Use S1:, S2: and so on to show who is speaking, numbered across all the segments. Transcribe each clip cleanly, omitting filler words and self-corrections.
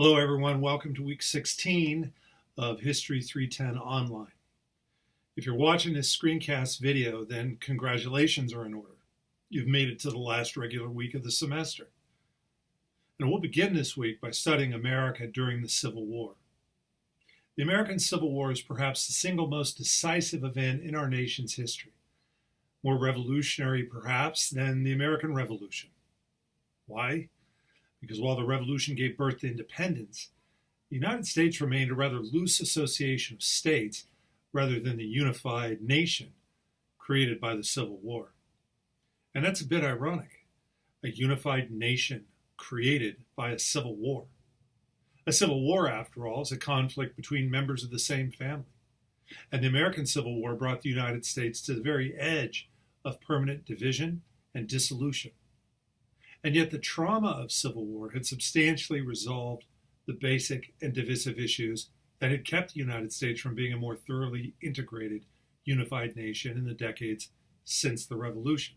S1: Hello, everyone. Welcome to week 16 of History 310 Online. If you're watching this screencast video, then congratulations are in order. You've made it to the last regular week of the semester. And we'll begin this week by studying America during the Civil War. The American Civil War is perhaps the single most decisive event in our nation's history, more revolutionary perhaps than the American Revolution. Why? Because while the Revolution gave birth to independence, the United States remained a rather loose association of states rather than the unified nation created by the Civil War. And that's a bit ironic, a unified nation created by a civil war. A civil war, after all, is a conflict between members of the same family. And the American Civil War brought the United States to the very edge of permanent division and dissolution. And yet the trauma of civil war had substantially resolved the basic and divisive issues that had kept the United States from being a more thoroughly integrated, unified nation in the decades since the Revolution.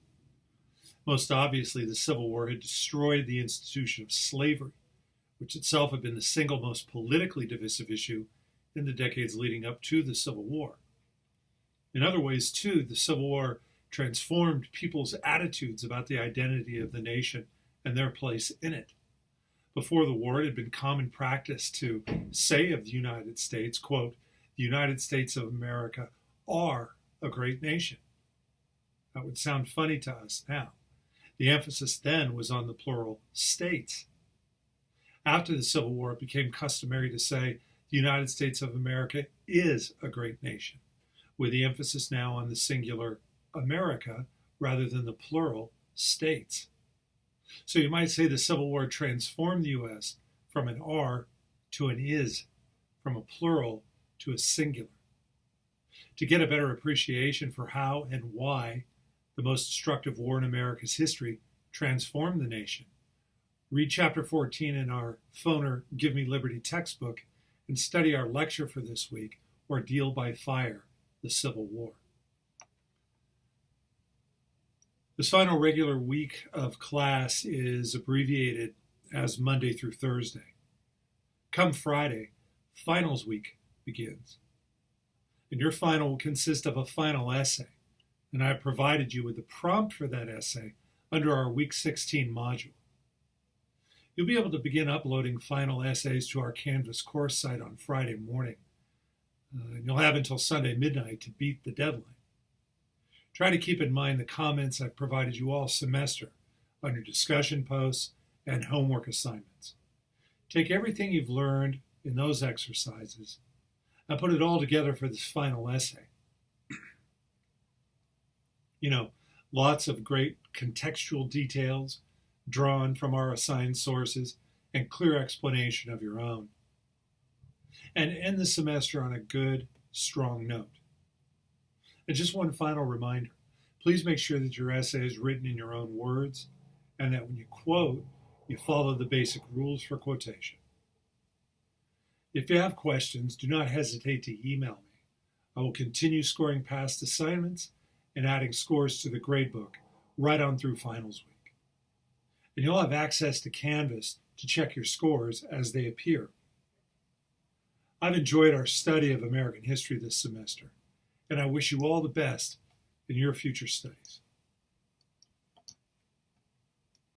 S1: Most obviously, the Civil War had destroyed the institution of slavery, which itself had been the single most politically divisive issue in the decades leading up to the Civil War. In other ways, too, the Civil War transformed people's attitudes about the identity of the nation and their place in it. Before the war, it had been common practice to say of the United States, quote, "The United States of America are a great nation." That would sound funny to us now. The emphasis then was on the plural states. After the Civil War, it became customary to say the United States of America is a great nation, with the emphasis now on the singular America rather than the plural states. So you might say the Civil War transformed the U.S. from an are to an is, from a plural to a singular. To get a better appreciation for how and why the most destructive war in America's history transformed the nation, read chapter 14 in our Foner Give Me Liberty textbook and study our lecture for this week, Ordeal by Fire, the Civil War. This final regular week of class is abbreviated as Monday through Thursday. Come Friday, finals week begins. And your final will consist of a final essay, and I have provided you with the prompt for that essay under our week 16 module. You'll be able to begin uploading final essays to our Canvas course site on Friday morning. And you'll have until Sunday midnight to beat the deadline. Try to keep in mind the comments I've provided you all semester on your discussion posts and homework assignments. Take everything you've learned in those exercises and put it all together for this final essay. Lots of great contextual details drawn from our assigned sources and clear explanation of your own. And end the semester on a good, strong note. And just one final reminder, please make sure that your essay is written in your own words and that when you quote, you follow the basic rules for quotation. If you have questions, do not hesitate to email me. I will continue scoring past assignments and adding scores to the gradebook right on through finals week. And you'll have access to Canvas to check your scores as they appear. I've enjoyed our study of American history this semester, and I wish you all the best in your future studies.